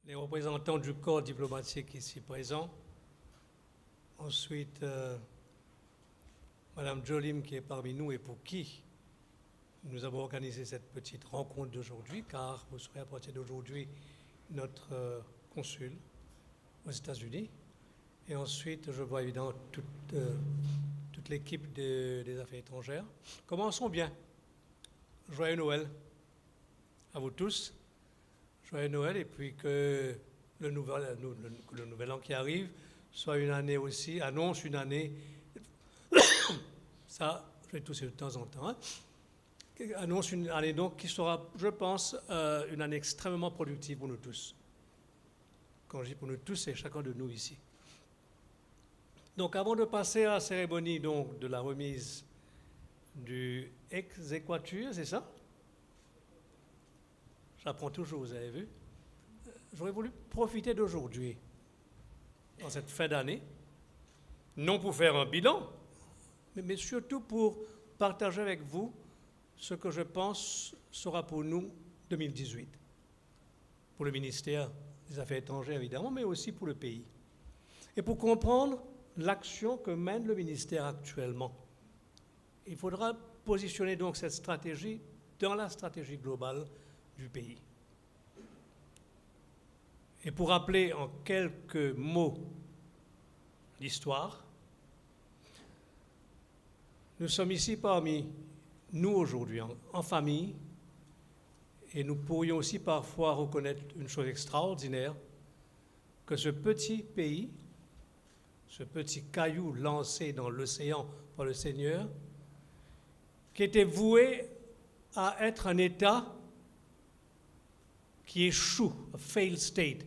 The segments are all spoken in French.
les représentants du corps diplomatique ici présents. Ensuite, Madame Jolim qui est parmi nous et pour qui nous avons organisé cette petite rencontre d'aujourd'hui, car vous serez à partir d'aujourd'hui notre consul aux États-Unis. Et ensuite, je vois évidemment toute l'équipe des affaires étrangères. Commençons bien. Joyeux Noël à vous tous. Joyeux Noël, et puis que le nouvel an qui arrive soit une année aussi, annonce une année, ça, je vais tousser de temps en temps, hein, annonce une année donc qui sera, je pense, une année extrêmement productive pour nous tous. Quand je dis pour nous tous, c'est chacun de nous ici. Donc avant de passer à la cérémonie donc, de la remise du exéquatur, c'est ça? J'apprends toujours, vous avez vu. J'aurais voulu profiter d'aujourd'hui, dans cette fin d'année, non pour faire un bilan, mais surtout pour partager avec vous ce que je pense sera pour nous 2018. Pour le ministère des Affaires étrangères, évidemment, mais aussi pour le pays. Et pour comprendre l'action que mène le ministère actuellement, il faudra positionner donc cette stratégie dans la stratégie globale du pays. Et pour rappeler en quelques mots l'histoire, nous sommes ici parmi nous aujourd'hui, en famille, et nous pourrions aussi parfois reconnaître une chose extraordinaire, que ce petit pays, ce petit caillou lancé dans l'océan par le Seigneur, qui était voué à être un État qui échoue, a failed state,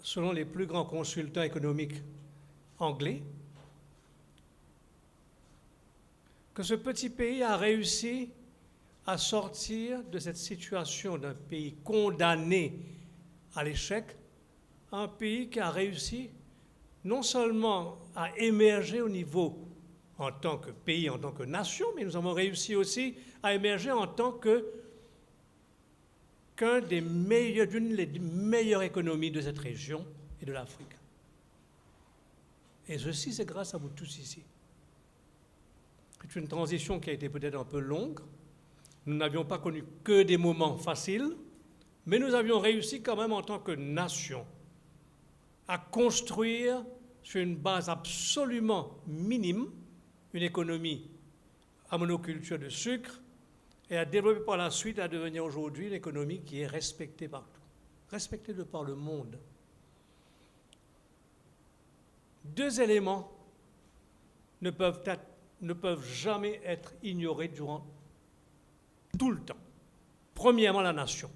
selon les plus grands consultants économiques anglais, que ce petit pays a réussi à sortir de cette situation d'un pays condamné à l'échec, à un pays qui a réussi non seulement à émerger au niveau en tant que pays, en tant que nation, mais nous avons réussi aussi à émerger en tant qu'une des meilleures économies de cette région et de l'Afrique. Et ceci, c'est grâce à vous tous ici. C'est une transition qui a été peut-être un peu longue. Nous n'avions pas connu que des moments faciles, mais nous avions réussi quand même en tant que nation à construire sur une base absolument minime une économie à monoculture de sucre, et à développer par la suite, à devenir aujourd'hui une économie qui est respectée partout, respectée de par le monde. Deux éléments ne peuvent jamais être ignorés durant tout le temps. Premièrement, la nation.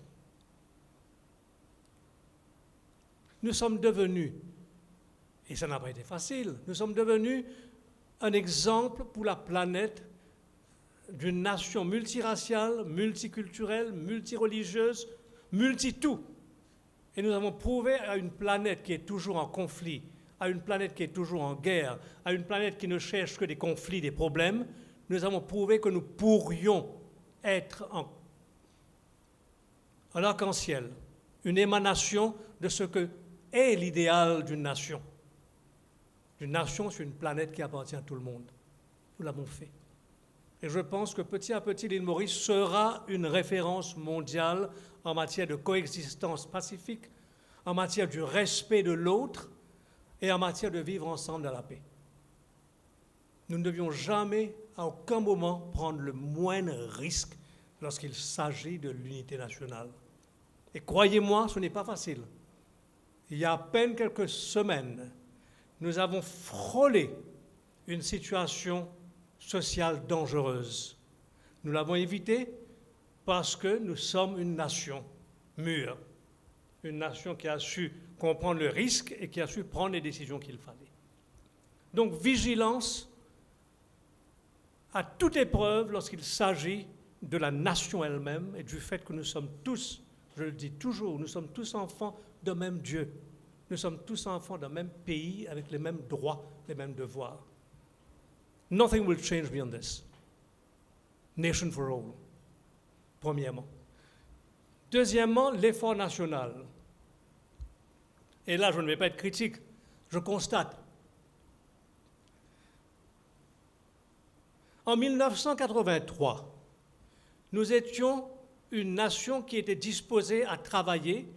Nous sommes devenus, et ça n'a pas été facile, nous sommes devenus un exemple pour la planète d'une nation multiraciale, multiculturelle, multireligieuse, multi-tout. Et nous avons prouvé à une planète qui est toujours en conflit, à une planète qui est toujours en guerre, à une planète qui ne cherche que des conflits, des problèmes, nous avons prouvé que nous pourrions être un arc-en-ciel, une émanation de ce que est l'idéal d'une nation. Une nation sur une planète qui appartient à tout le monde. Nous l'avons fait. Et je pense que petit à petit, l'île Maurice sera une référence mondiale en matière de coexistence pacifique, en matière du respect de l'autre et en matière de vivre ensemble dans la paix. Nous ne devions jamais, à aucun moment, prendre le moindre risque lorsqu'il s'agit de l'unité nationale. Et croyez-moi, ce n'est pas facile. Il y a à peine quelques semaines, nous avons frôlé une situation sociale dangereuse. Nous l'avons évité parce que nous sommes une nation mûre, une nation qui a su comprendre le risque et qui a su prendre les décisions qu'il fallait. Donc, vigilance à toute épreuve lorsqu'il s'agit de la nation elle-même et du fait que nous sommes tous, je le dis toujours, nous sommes tous enfants d'un même Dieu. Nous sommes tous enfants d'un même pays avec les mêmes droits, les mêmes devoirs. Nothing will change beyond this. Nation for all, premièrement. Deuxièmement, l'effort national. Et là, je ne vais pas être critique, je constate. En 1983, nous étions une nation qui était disposée à travailler,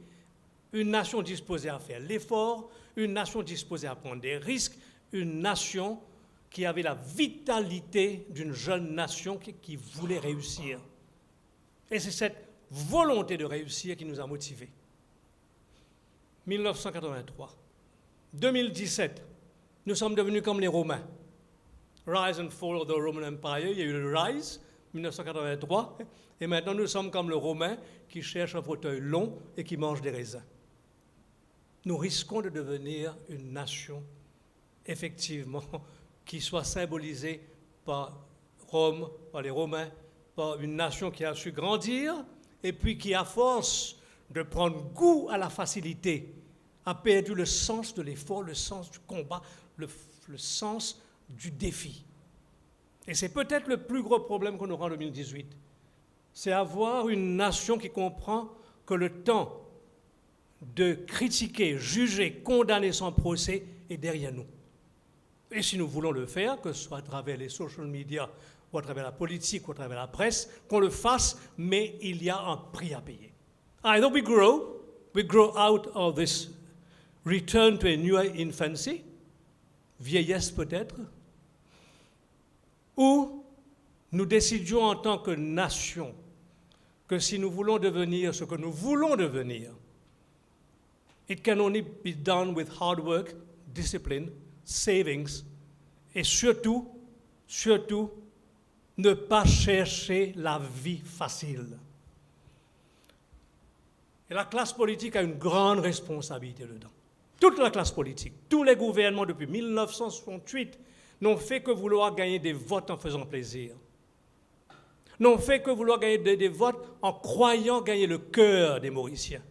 une nation disposée à faire l'effort, une nation disposée à prendre des risques, une nation qui avait la vitalité d'une jeune nation qui voulait réussir. Et c'est cette volonté de réussir qui nous a motivés. 1983. 2017, nous sommes devenus comme les Romains. Rise and Fall of the Roman Empire, il y a eu le Rise, 1983, et maintenant nous sommes comme le Romain qui cherche un fauteuil long et qui mange des raisins. Nous risquons de devenir une nation, effectivement, qui soit symbolisée par Rome, par les Romains, par une nation qui a su grandir et puis qui, à force de prendre goût à la facilité, a perdu le sens de l'effort, le sens du combat, le sens du défi. Et c'est peut-être le plus gros problème qu'on aura en 2018. C'est avoir une nation qui comprend que le temps de critiquer, juger, condamner son procès est derrière nous. Et si nous voulons le faire, que ce soit à travers les social media, ou à travers la politique, ou à travers la presse, qu'on le fasse, mais il y a un prix à payer. Either we grow out of this return to a new infancy, vieillesse peut-être, ou nous décidions en tant que nation que si nous voulons devenir ce que nous voulons devenir, it can only be done with hard work, discipline, savings, et surtout, ne pas chercher la vie facile. Et la classe politique a une grande responsabilité dedans. Toute la classe politique, tous les gouvernements depuis 1968 n'ont fait que vouloir gagner des votes en faisant plaisir. N'ont fait que vouloir gagner des votes en croyant gagner le cœur des Mauriciens.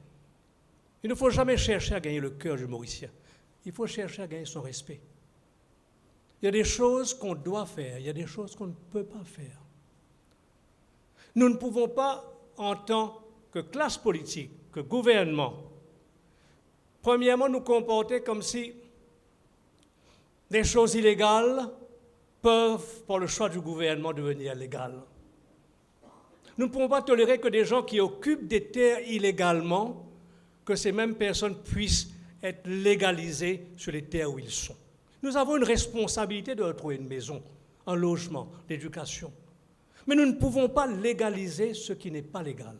Il ne faut jamais chercher à gagner le cœur du Mauricien. Il faut chercher à gagner son respect. Il y a des choses qu'on doit faire, il y a des choses qu'on ne peut pas faire. Nous ne pouvons pas, en tant que classe politique, que gouvernement, premièrement, nous comporter comme si des choses illégales peuvent, par le choix du gouvernement, devenir légales. Nous ne pouvons pas tolérer que des gens qui occupent des terres illégalement, que ces mêmes personnes puissent être légalisées sur les terres où ils sont. Nous avons une responsabilité de retrouver une maison, un logement, l'éducation. Mais nous ne pouvons pas légaliser ce qui n'est pas légal.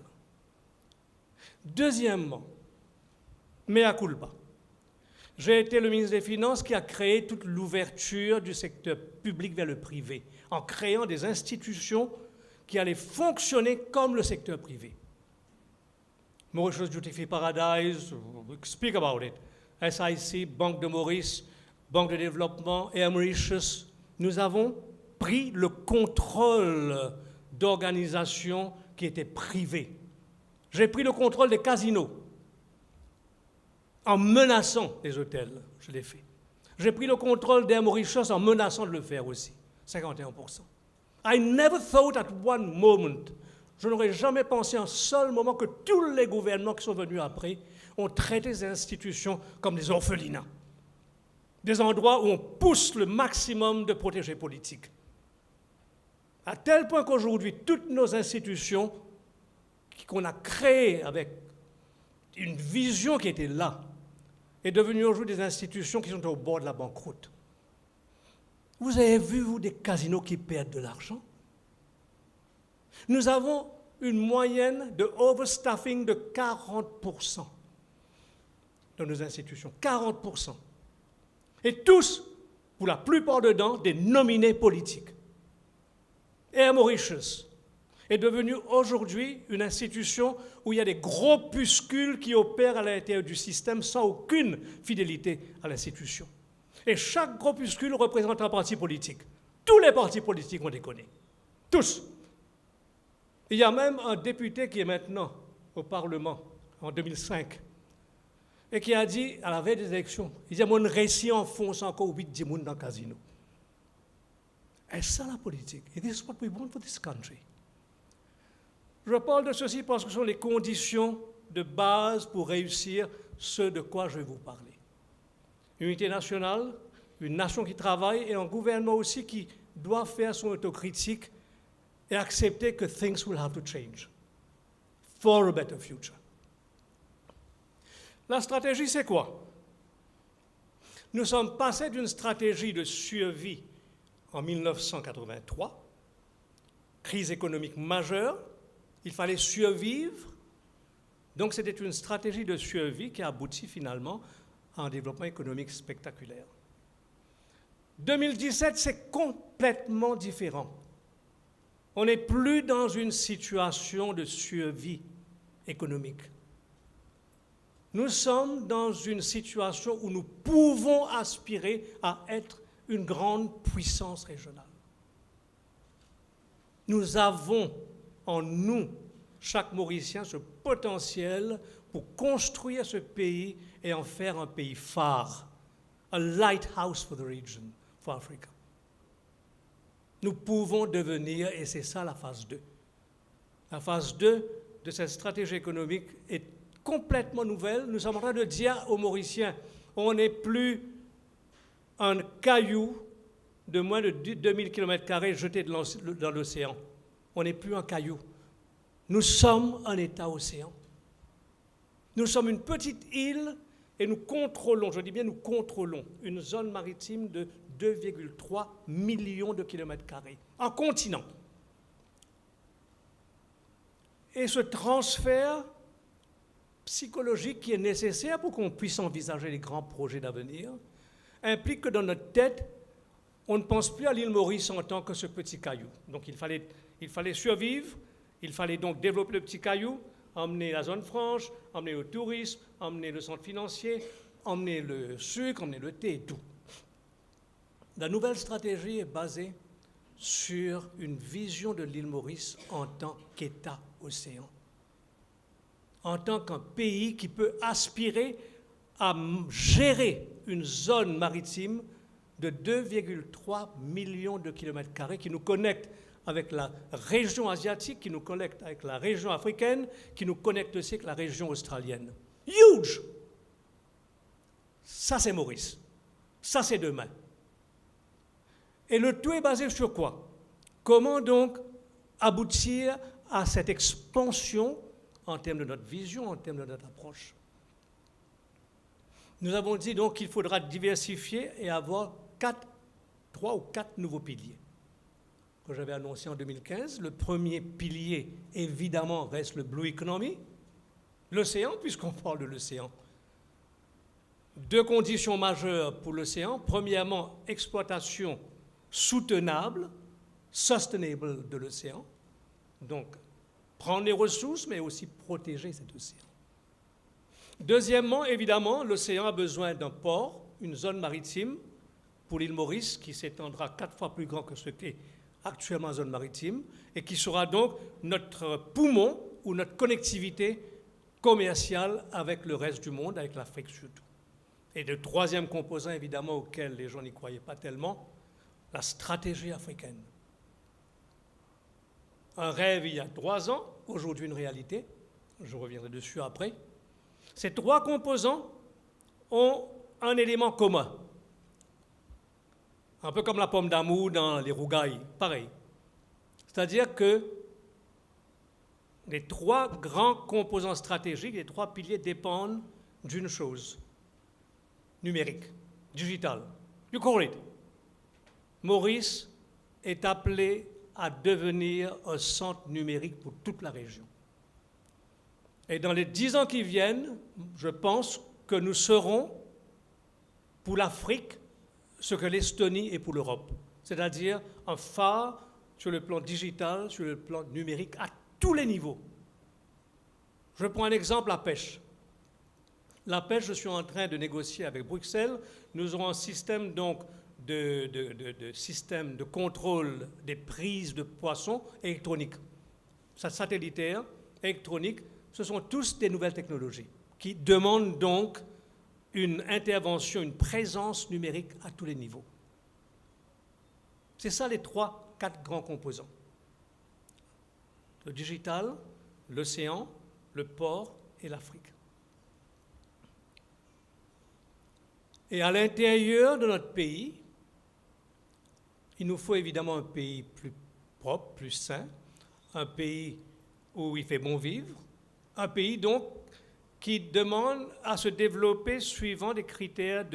Deuxièmement, mea culpa. J'ai été le ministre des Finances qui a créé toute l'ouverture du secteur public vers le privé, en créant des institutions qui allaient fonctionner comme le secteur privé. Mauritius Duty Free Paradise, we speak about it. SIC, Banque de Maurice, Banque de développement, Air Mauritius. Nous avons pris le contrôle d'organisations qui étaient privées. J'ai pris le contrôle des casinos en menaçant les hôtels, je l'ai fait. J'ai pris le contrôle d'Air Mauritius en menaçant de le faire aussi, 51%. I never thought at one moment, je n'aurais jamais pensé un seul moment que tous les gouvernements qui sont venus après ont traité ces institutions comme des orphelinats, des endroits où on pousse le maximum de protégés politiques. À tel point qu'aujourd'hui, toutes nos institutions qu'on a créées avec une vision qui était là, est devenue aujourd'hui des institutions qui sont au bord de la banqueroute. Vous avez vu, vous, des casinos qui perdent de l'argent? Nous avons une moyenne de overstaffing de 40% dans nos institutions. 40%. Et tous, pour la plupart dedans, des nominés politiques. Air Mauritius est devenu aujourd'hui une institution où il y a des groupuscules qui opèrent à l'intérieur du système sans aucune fidélité à l'institution. Et chaque groupuscule représente un parti politique. Tous les partis politiques ont déconné. Tous. Il y a même un député qui est maintenant au Parlement, en 2005, et qui a dit, à la veille des élections, il dit, mon récit enfonce encore 8 dimoun dans le casino. Et ça, la politique. Et this is what we want for this country. Je parle de ceci parce que ce sont les conditions de base pour réussir ce de quoi je vais vous parler. Unité nationale, une nation qui travaille et un gouvernement aussi qui doit faire son autocritique et accepter que things will have to change for a better future. La stratégie, c'est quoi? Nous sommes passés d'une stratégie de survie en 1983, crise économique majeure, il fallait survivre, donc c'était une stratégie de survie qui a abouti finalement à un développement économique spectaculaire. 2017, c'est complètement différent. On n'est plus dans une situation de survie économique. Nous sommes dans une situation où nous pouvons aspirer à être une grande puissance régionale. Nous avons en nous, chaque Mauricien, ce potentiel pour construire ce pays et en faire un pays phare, a lighthouse for the region, for Africa. Nous pouvons devenir, et c'est ça la phase 2. La phase 2 de cette stratégie économique est complètement nouvelle. Nous sommes en train de dire aux Mauriciens, on n'est plus un caillou de moins de 2000 km² jeté dans l'océan. On n'est plus un caillou. Nous sommes un État-océan. Nous sommes une petite île et nous contrôlons, je dis bien nous contrôlons, une zone maritime de 2,3 millions de km², un continent. Et ce transfert psychologique qui est nécessaire pour qu'on puisse envisager les grands projets d'avenir implique que dans notre tête, on ne pense plus à l'île Maurice en tant que ce petit caillou. Donc il fallait survivre, il fallait donc développer le petit caillou, emmener la zone franche, emmener le tourisme, emmener le centre financier, emmener le sucre, emmener le thé et tout. La nouvelle stratégie est basée sur une vision de l'île Maurice en tant qu'État-océan, en tant qu'un pays qui peut aspirer à gérer une zone maritime de 2,3 millions de km² qui nous connecte avec la région asiatique, qui nous connecte avec la région africaine, qui nous connecte aussi avec la région australienne. Huge! Ça, c'est Maurice. Ça, c'est demain. Et le tout est basé sur quoi? Comment donc aboutir à cette expansion en termes de notre vision, en termes de notre approche? Nous avons dit donc qu'il faudra diversifier et avoir 3 ou 4 nouveaux piliers que j'avais annoncé en 2015. Le premier pilier, évidemment, reste le Blue Economy, l'océan, puisqu'on parle de l'océan. 2 conditions majeures pour l'océan. Premièrement, exploitation soutenable, sustainable de l'océan. Donc, prendre les ressources, mais aussi protéger cet océan. Deuxièmement, évidemment, l'océan a besoin d'un port, une zone maritime pour l'île Maurice qui s'étendra 4 fois plus grand que ce qu'est actuellement la zone maritime et qui sera donc notre poumon ou notre connectivité commerciale avec le reste du monde, avec l'Afrique surtout. Et le troisième composant, évidemment, auquel les gens n'y croyaient pas tellement, la stratégie africaine. Un rêve il y a 3 ans, aujourd'hui une réalité, je reviendrai dessus après. Ces 3 composants ont un élément commun. Un peu comme la pomme d'amour dans les rougailles, pareil. C'est-à-dire que les 3 grands composants stratégiques, les 3 piliers dépendent d'une chose, numérique, digital. You call it. Maurice est appelé à devenir un centre numérique pour toute la région. Et dans les 10 ans qui viennent, je pense que nous serons, pour l'Afrique, ce que l'Estonie est pour l'Europe, c'est-à-dire un phare sur le plan digital, sur le plan numérique, à tous les niveaux. Je prends un exemple, la pêche. La pêche, je suis en train de négocier avec Bruxelles. Nous aurons un système donc système de contrôle des prises de poissons électroniques. Satellitaire, électronique, ce sont tous des nouvelles technologies qui demandent donc une intervention, une présence numérique à tous les niveaux. C'est ça les 3, 4 grands composants. Le digital, l'océan, le port et l'Afrique. Et à l'intérieur de notre pays, il nous faut évidemment un pays plus propre, plus sain, un pays où il fait bon vivre, un pays donc qui demande à se développer suivant des critères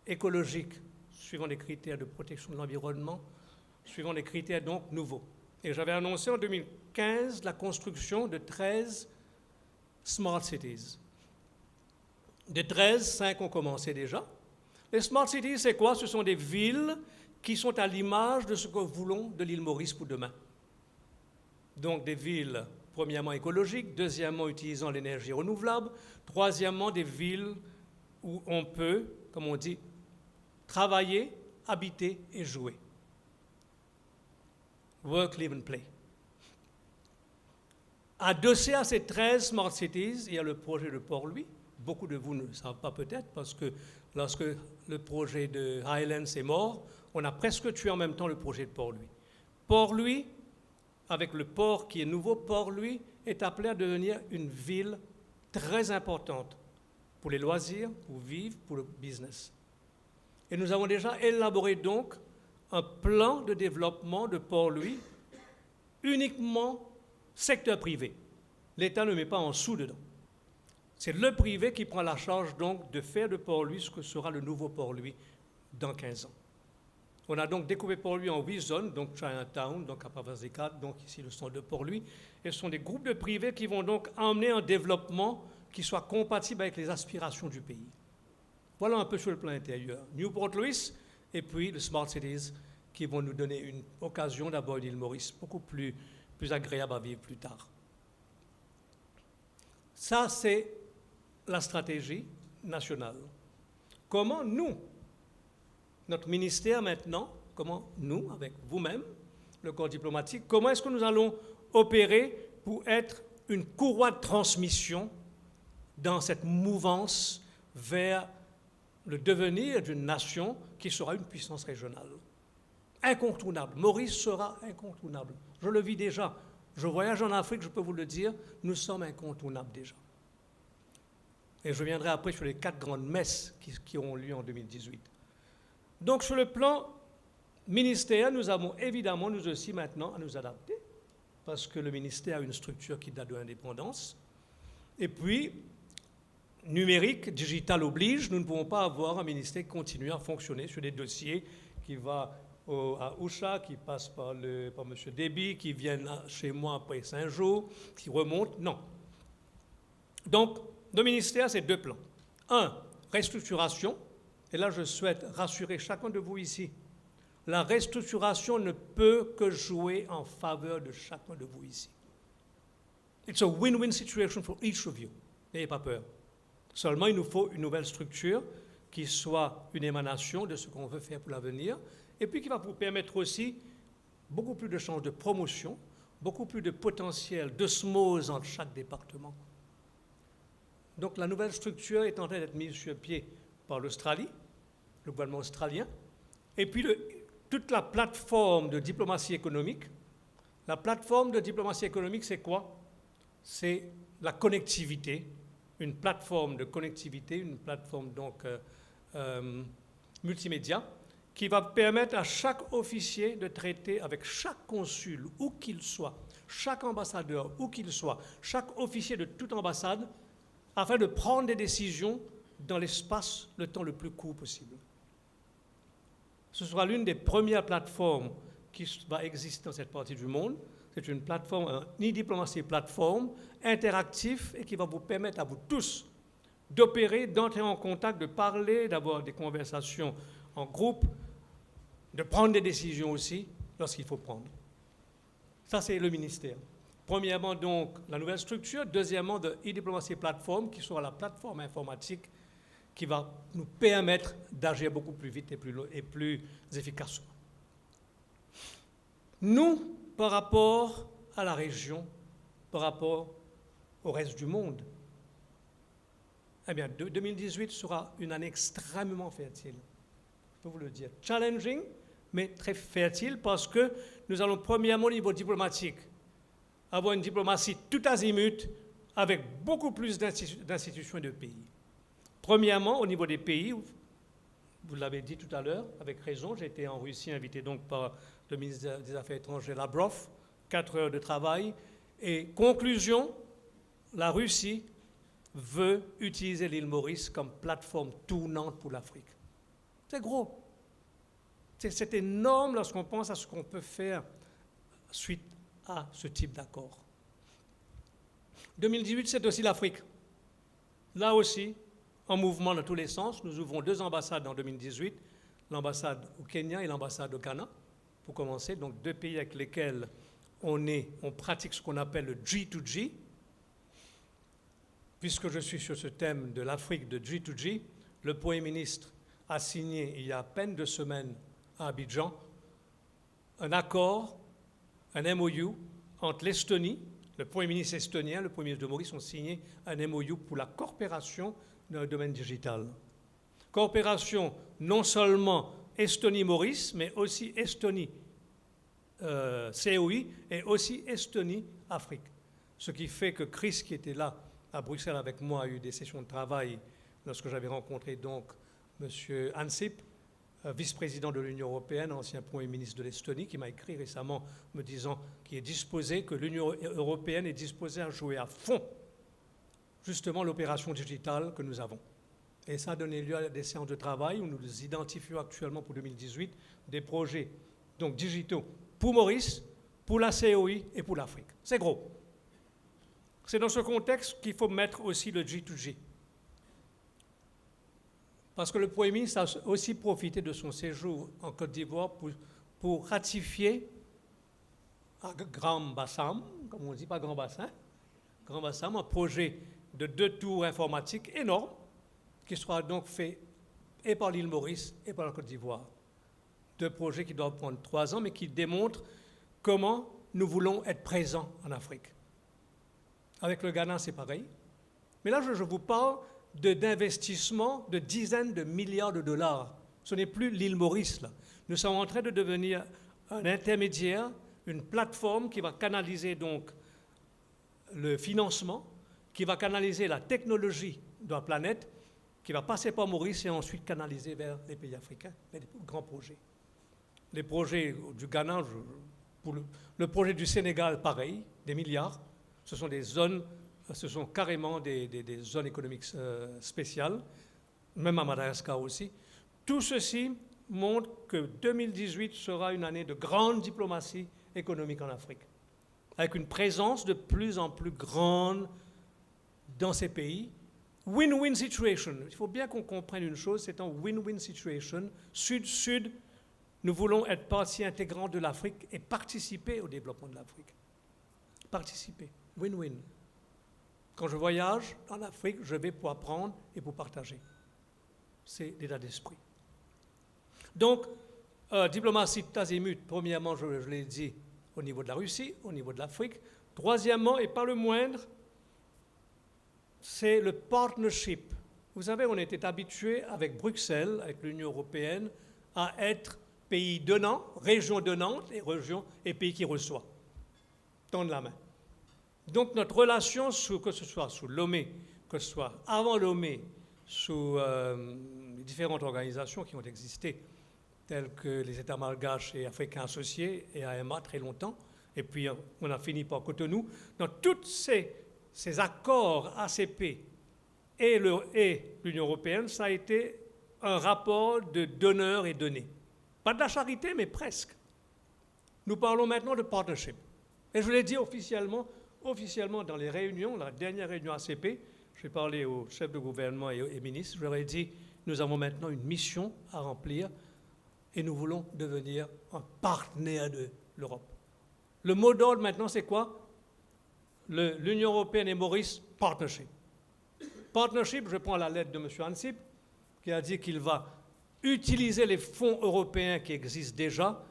écologiques, suivant des critères de protection de l'environnement, suivant des critères donc nouveaux. Et j'avais annoncé en 2015 la construction de 13 Smart Cities. De 13, 5 ont commencé déjà. Les Smart Cities, c'est quoi? Ce sont des villes qui sont à l'image de ce que nous voulons de l'île Maurice pour demain. Donc des villes, premièrement écologiques, deuxièmement utilisant l'énergie renouvelable, troisièmement des villes où on peut, comme on dit, travailler, habiter et jouer. Work, live and play. Adossé à ces 13 Smart Cities, il y a le projet de Port-Louis. Beaucoup de vous ne le savent pas peut-être parce que lorsque le projet de Highlands est mort, on a presque tué en même temps le projet de Port-Louis. Port-Louis, avec le port qui est nouveau, Port-Louis est appelé à devenir une ville très importante pour les loisirs, pour vivre, pour le business. Et nous avons déjà élaboré donc un plan de développement de Port-Louis uniquement secteur privé. L'État ne met pas en sous dedans. C'est le privé qui prend la charge donc de faire de Port-Louis ce que sera le nouveau Port-Louis dans 15 ans. On a donc découpé Port-Louis en 8 zones, donc Chinatown, donc à Pavasicat, donc ici le centre de Port-Louis. Et ce sont des groupes de privés qui vont donc emmener un développement qui soit compatible avec les aspirations du pays. Voilà un peu sur le plan intérieur. Newport-Louis et puis les Smart Cities qui vont nous donner une occasion d'avoir l'île Maurice beaucoup plus agréable à vivre plus tard. Ça, c'est la stratégie nationale. Comment nous, notre ministère maintenant, comment nous, avec vous-même, le corps diplomatique, comment est-ce que nous allons opérer pour être une courroie de transmission dans cette mouvance vers le devenir d'une nation qui sera une puissance régionale. Incontournable. Maurice sera incontournable. Je le vis déjà. Je voyage en Afrique, je peux vous le dire, nous sommes incontournables déjà. Et je reviendrai après sur les 4 grandes messes qui auront lieu en 2018. Donc sur le plan ministère, nous avons évidemment, nous aussi maintenant, à nous adapter, parce que le ministère a une structure qui date de l'indépendance. Et puis, numérique, digital oblige, nous ne pouvons pas avoir un ministère qui continue à fonctionner sur des dossiers qui vont à Oucha, qui passent par M. Déby, qui viennent chez moi après 5 jours, qui remontent. Non. Donc, le ministère, c'est 2 plans. 1, restructuration. Et là, je souhaite rassurer chacun de vous ici. La restructuration ne peut que jouer en faveur de chacun de vous ici. It's a win-win situation for each of you. N'ayez pas peur. Seulement, il nous faut une nouvelle structure qui soit une émanation de ce qu'on veut faire pour l'avenir et puis qui va vous permettre aussi beaucoup plus de chances de promotion, beaucoup plus de potentiel d'osmose entre chaque département. Donc la nouvelle structure est en train d'être mise sur pied par l'Australie, le gouvernement australien, et puis toute la plateforme de diplomatie économique. La plateforme de diplomatie économique, c'est quoi? C'est la connectivité, une plateforme de connectivité, une plateforme donc multimédia, qui va permettre à chaque officier de traiter avec chaque consul, où qu'il soit, chaque ambassadeur, où qu'il soit, chaque officier de toute ambassade, afin de prendre des décisions dans l'espace, le temps le plus court possible. Ce sera l'une des premières plateformes qui va exister dans cette partie du monde. C'est une plateforme, un e-diplomatie plateforme, interactif et qui va vous permettre à vous tous d'opérer, d'entrer en contact, de parler, d'avoir des conversations en groupe, de prendre des décisions aussi lorsqu'il faut prendre. Ça, c'est le ministère. Premièrement, donc, la nouvelle structure. Deuxièmement, de e-diplomatie plateforme, qui sera la plateforme informatique qui va nous permettre d'agir beaucoup plus vite et plus efficacement. Nous, par rapport à la région, par rapport au reste du monde, eh bien, 2018 sera une année extrêmement fertile. Je peux vous le dire. Challenging, mais très fertile parce que nous allons premièrement au niveau diplomatique avoir une diplomatie tout azimut avec beaucoup plus d'institutions et de pays. Premièrement, au niveau des pays, vous l'avez dit tout à l'heure, avec raison, j'ai été en Russie invité donc par le ministre des Affaires étrangères Lavrov, 4 heures de travail, et conclusion, la Russie veut utiliser l'île Maurice comme plateforme tournante pour l'Afrique. C'est gros. C'est énorme lorsqu'on pense à ce qu'on peut faire suite à ce type d'accord. 2018, c'est aussi l'Afrique. Là aussi, en mouvement dans tous les sens, nous ouvrons 2 ambassades en 2018, l'ambassade au Kenya et l'ambassade au Ghana, pour commencer, donc 2 pays avec lesquels on pratique ce qu'on appelle le G2G. Puisque je suis sur ce thème de l'Afrique de G2G, le Premier ministre a signé il y a à peine 2 semaines à Abidjan un accord, un MOU entre l'Estonie, le Premier ministre estonien, le Premier ministre de Maurice ont signé un MOU pour la coopération dans le domaine digital. Coopération non seulement Estonie-Maurice, mais aussi Estonie-COI et aussi Estonie-Afrique. Ce qui fait que Chris, qui était là à Bruxelles avec moi, a eu des sessions de travail lorsque j'avais rencontré donc M. Ansip, vice-président de l'Union européenne, ancien Premier ministre de l'Estonie, qui m'a écrit récemment me disant qu'il est disposé, que l'Union européenne est disposée à jouer à fond justement l'opération digitale que nous avons. Et ça a donné lieu à des séances de travail où nous identifions actuellement pour 2018 des projets donc digitaux pour Maurice, pour la COI et pour l'Afrique. C'est gros. C'est dans ce contexte qu'il faut mettre aussi le G2G. Parce que le Premier ministre a aussi profité de son séjour en Côte d'Ivoire pour ratifier à Grand Bassam, comme on dit, pas Grand Bassin, Grand Bassam, un projet de 2 tours informatiques énormes qui sera donc fait et par l'île Maurice et par la Côte d'Ivoire. 2 projets qui doivent prendre 3 ans, mais qui démontrent comment nous voulons être présents en Afrique. Avec le Ghana, c'est pareil. Mais là, je vous parle d'investissements de dizaines de milliards de dollars. Ce n'est plus l'île Maurice, là. Nous sommes en train de devenir un intermédiaire, une plateforme qui va canaliser donc le financement, qui va canaliser la technologie de la planète, qui va passer par Maurice et ensuite canaliser vers les pays africains, vers des grands projets. Les projets du Ghana, le projet du Sénégal, pareil, des milliards. Ce sont des zones, ce sont carrément des zones économiques spéciales, même à Madagascar aussi. Tout ceci montre que 2018 sera une année de grande diplomatie économique en Afrique, avec une présence de plus en plus grande dans ces pays. Win-win situation. Il faut bien qu'on comprenne une chose, c'est un win-win situation. Sud-Sud, nous voulons être partie intégrante de l'Afrique et participer au développement de l'Afrique. Participer. Win-win. Quand je voyage en Afrique, je vais pour apprendre et pour partager. C'est l'état d'esprit. Donc, diplomatie tout azimut, premièrement, je l'ai dit, au niveau de la Russie, au niveau de l'Afrique. Troisièmement, et pas le moindre, c'est le partnership. Vous savez, on était habitué avec Bruxelles, avec l'Union européenne, à être pays donnant, région donnante et pays qui reçoit. Tendre la main. Donc notre relation, que ce soit sous Lomé, que ce soit avant Lomé, sous les différentes organisations qui ont existé, telles que les États malgaches et africains associés et AMA très longtemps, et puis on a fini par Cotonou, dans tous ces accords ACP et l'Union européenne, ça a été un rapport de donneur et donné. Pas de la charité, mais presque. Nous parlons maintenant de partnership. Et je l'ai dit officiellement dans les réunions, la dernière réunion ACP, j'ai parlé aux chefs de gouvernement et ministres, je leur ai dit, nous avons maintenant une mission à remplir et nous voulons devenir un partenaire de l'Europe. Le mot d'ordre maintenant, c'est quoi? L'Union européenne et Maurice, partnership. Partnership, je prends la lettre de M. Ansip, qui a dit qu'il va utiliser les fonds européens qui existent déjà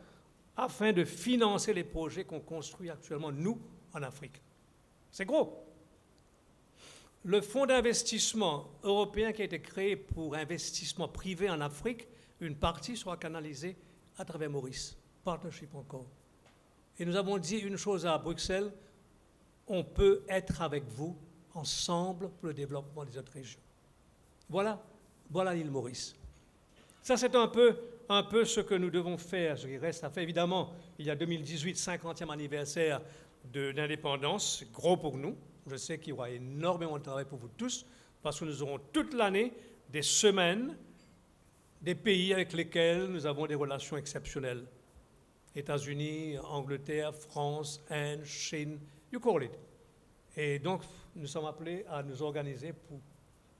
afin de financer les projets qu'on construit actuellement, nous, en Afrique. C'est gros. Le fonds d'investissement européen qui a été créé pour investissement privé en Afrique, une partie sera canalisée à travers Maurice. Partnership encore. Et nous avons dit une chose à Bruxelles, on peut être avec vous ensemble pour le développement des autres régions. Voilà l'île Maurice. Ça, c'est un peu ce que nous devons faire, ce qui reste à faire. Évidemment, il y a 2018, 50e anniversaire d'indépendance, c'est gros pour nous. Je sais qu'il y aura énormément de travail pour vous tous, parce que nous aurons toute l'année des semaines, des pays avec lesquels nous avons des relations exceptionnelles. États-Unis, Angleterre, France, Inde, Chine, you call it. Et donc, nous sommes appelés à nous organiser pour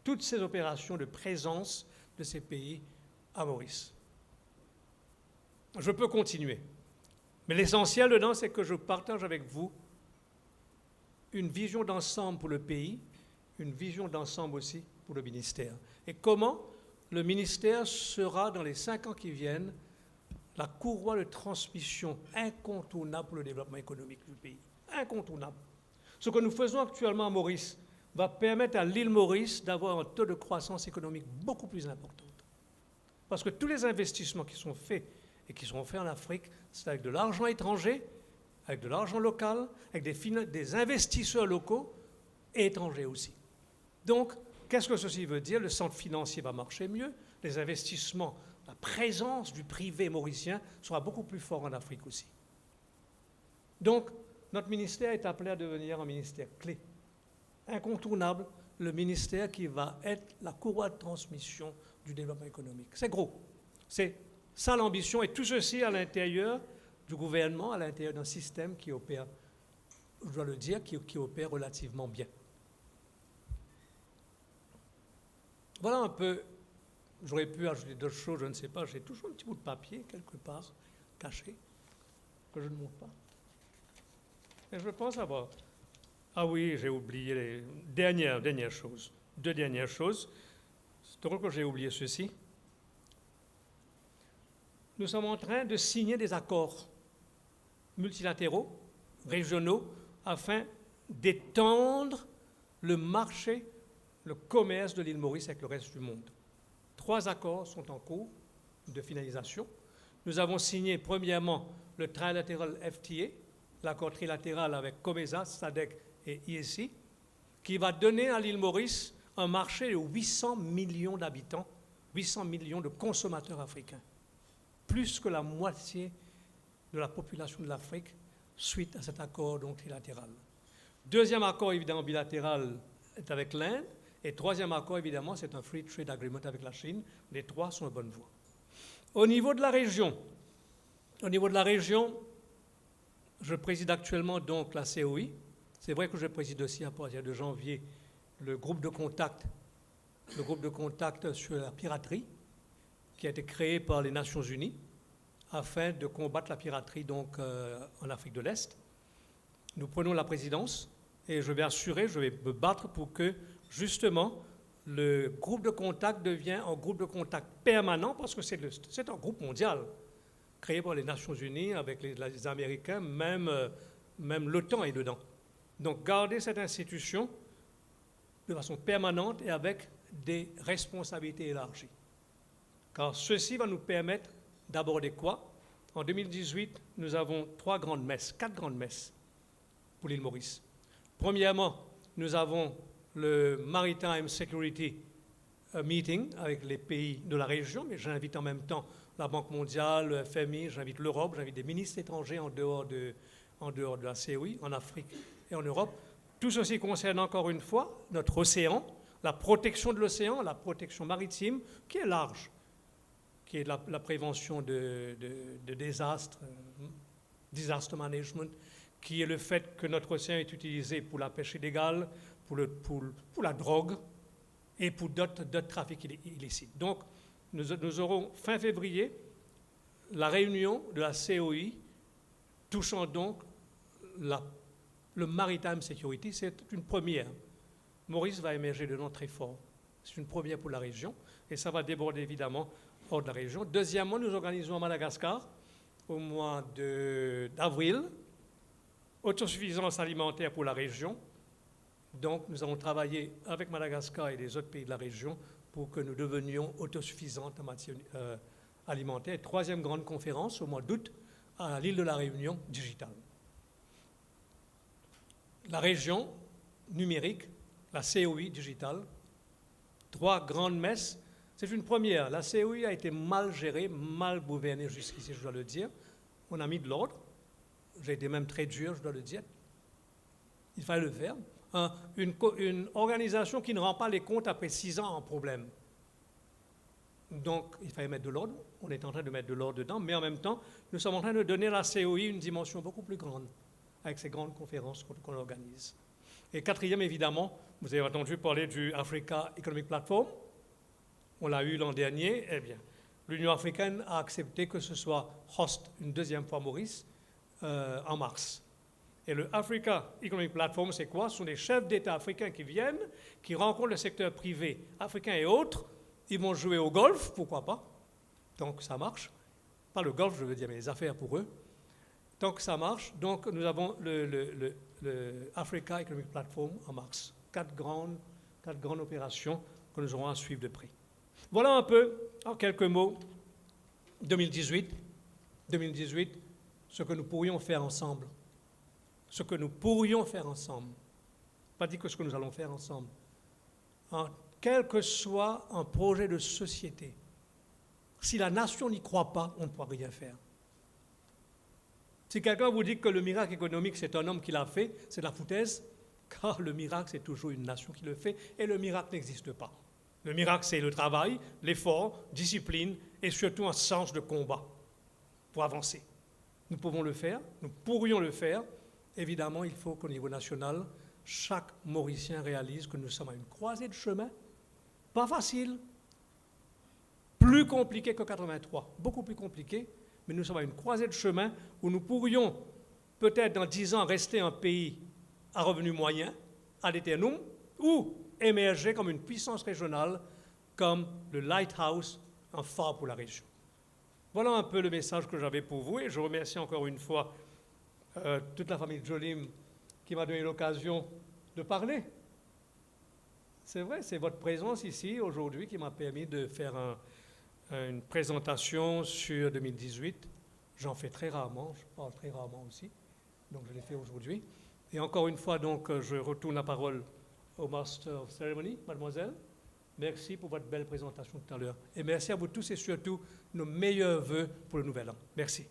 toutes ces opérations de présence de ces pays à Maurice. Je peux continuer. Mais l'essentiel dedans, c'est que je partage avec vous une vision d'ensemble pour le pays, une vision d'ensemble aussi pour le ministère. Et comment le ministère sera, dans les 5 ans qui viennent, la courroie de transmission incontournable pour le développement économique du pays. Incontournable. Ce que nous faisons actuellement à Maurice va permettre à l'île Maurice d'avoir un taux de croissance économique beaucoup plus important. Parce que tous les investissements qui sont faits et qui seront faits en Afrique, c'est avec de l'argent étranger, avec de l'argent local, avec des investisseurs locaux et étrangers aussi. Donc, qu'est-ce que ceci veut dire? Le centre financier va marcher mieux, les investissements, la présence du privé mauricien sera beaucoup plus fort en Afrique aussi. Donc, notre ministère est appelé à devenir un ministère clé, incontournable, le ministère qui va être la courroie de transmission du développement économique. C'est gros. C'est ça l'ambition, et tout ceci à l'intérieur du gouvernement, à l'intérieur d'un système qui opère, je dois le dire, qui opère relativement bien. Voilà un peu, j'aurais pu ajouter d'autres choses, je ne sais pas, j'ai toujours un petit bout de papier quelque part, caché, que je ne montre pas. Et je pense avoir... Ah oui, j'ai oublié les dernières choses. 2 dernières choses. C'est drôle que j'ai oublié ceci. Nous sommes en train de signer des accords multilatéraux, régionaux, afin d'étendre le marché, le commerce de l'île Maurice avec le reste du monde. 3 accords sont en cours de finalisation. Nous avons signé premièrement le Trilateral FTA, l'accord trilatéral avec COMESA, SADC et IEC, qui va donner à l'île Maurice un marché de 800 millions d'habitants, 800 millions de consommateurs africains, plus que la moitié de la population de l'Afrique suite à cet accord donc trilatéral. 2e accord évidemment bilatéral est avec l'Inde, et 3e accord évidemment c'est un Free Trade Agreement avec la Chine. Les 3 sont en bonne voie. Au niveau de la région, je préside actuellement donc la COI. C'est vrai que je préside aussi à partir de janvier le groupe de contact sur la piraterie, qui a été créé par les Nations Unies afin de combattre la piraterie donc, en Afrique de l'Est. Nous prenons la présidence et je vais me battre pour que justement le groupe de contact devienne un groupe de contact permanent, parce que c'est un groupe mondial créé par les Nations Unies avec les Américains, même l'OTAN est dedans. Donc garder cette institution de façon permanente et avec des responsabilités élargies. Car ceci va nous permettre d'aborder quoi? En 2018, nous avons 4 grandes messes pour l'île Maurice. Premièrement, nous avons le Maritime Security Meeting avec les pays de la région, mais j'invite en même temps la Banque mondiale, le FMI, j'invite l'Europe, j'invite des ministres étrangers en dehors de la COI, en Afrique et en Europe. Tout ceci concerne encore une fois notre océan, la protection de l'océan, la protection maritime, qui est large, qui est la prévention de désastres, disaster management, qui est le fait que notre océan est utilisé pour la pêche illégale, pour la drogue et pour d'autres trafics illicites. Donc, nous aurons fin février la réunion de la COI touchant donc le maritime security. C'est une première. Maurice va émerger de nom très fort. C'est une première pour la région et ça va déborder évidemment hors de la région. Deuxièmement, nous organisons à Madagascar au mois d'avril autosuffisance alimentaire pour la région. Donc, nous avons travaillé avec Madagascar et les autres pays de la région pour que nous devenions autosuffisants en matière alimentaire. 3e grande conférence au mois d'août à l'île de la Réunion, digitale. la région numérique, la COI digitale, 3 grandes messes. C'est une première. La COI a été mal gérée, mal gouvernée jusqu'ici, je dois le dire. On a mis de l'ordre. J'ai été même très dur, je dois le dire. Il fallait le faire. Une organisation qui ne rend pas les comptes après 6 ans en problème. Donc, il fallait mettre de l'ordre. On est en train de mettre de l'ordre dedans, mais en même temps, nous sommes en train de donner à la COI une dimension beaucoup plus grande avec ces grandes conférences qu'on organise. Et quatrième, évidemment, vous avez entendu parler du Africa Economic Platform. On l'a eu l'an dernier. Eh bien, l'Union africaine a accepté que ce soit host une deuxième fois Maurice en mars. Et le Africa Economic Platform, c'est quoi? Ce sont des chefs d'État africains qui viennent, qui rencontrent le secteur privé africain et autres. Ils vont jouer au golf, pourquoi pas? Donc ça marche. Pas le golf, je veux dire, mais les affaires pour eux. Tant que ça marche, donc nous avons le Africa Economic Platform en mars. 4 grandes opérations que nous aurons à suivre de près. Voilà un peu, en quelques mots, 2018, ce que nous pourrions faire ensemble. Ce que nous pourrions faire ensemble. Pas dit que ce que nous allons faire ensemble. Quel que soit un projet de société, si la nation n'y croit pas, on ne pourra rien faire. Si quelqu'un vous dit que le miracle économique, c'est un homme qui l'a fait, c'est de la foutaise, car le miracle, c'est toujours une nation qui le fait, et le miracle n'existe pas. Le miracle, c'est le travail, l'effort, discipline, et surtout un sens de combat pour avancer. Nous pouvons le faire, nous pourrions le faire. Évidemment, il faut qu'au niveau national, chaque Mauricien réalise que nous sommes à une croisée de chemin. Pas facile, plus compliqué que 83, beaucoup plus compliqué, mais nous sommes à une croisée de chemin où nous pourrions peut-être dans 10 ans rester un pays à revenu moyen, à l'éternum, ou émerger comme une puissance régionale, comme le Lighthouse, un phare pour la région. Voilà un peu le message que j'avais pour vous, et je remercie encore une fois toute la famille Jolim qui m'a donné l'occasion de parler. C'est vrai, c'est votre présence ici aujourd'hui qui m'a permis de faire une présentation sur 2018. J'en fais très rarement, je parle très rarement aussi, donc je l'ai fait aujourd'hui. Et encore une fois, donc, je retourne la parole au Master of Ceremony, mademoiselle. Merci pour votre belle présentation tout à l'heure. Et merci à vous tous et surtout nos meilleurs vœux pour le nouvel an. Merci.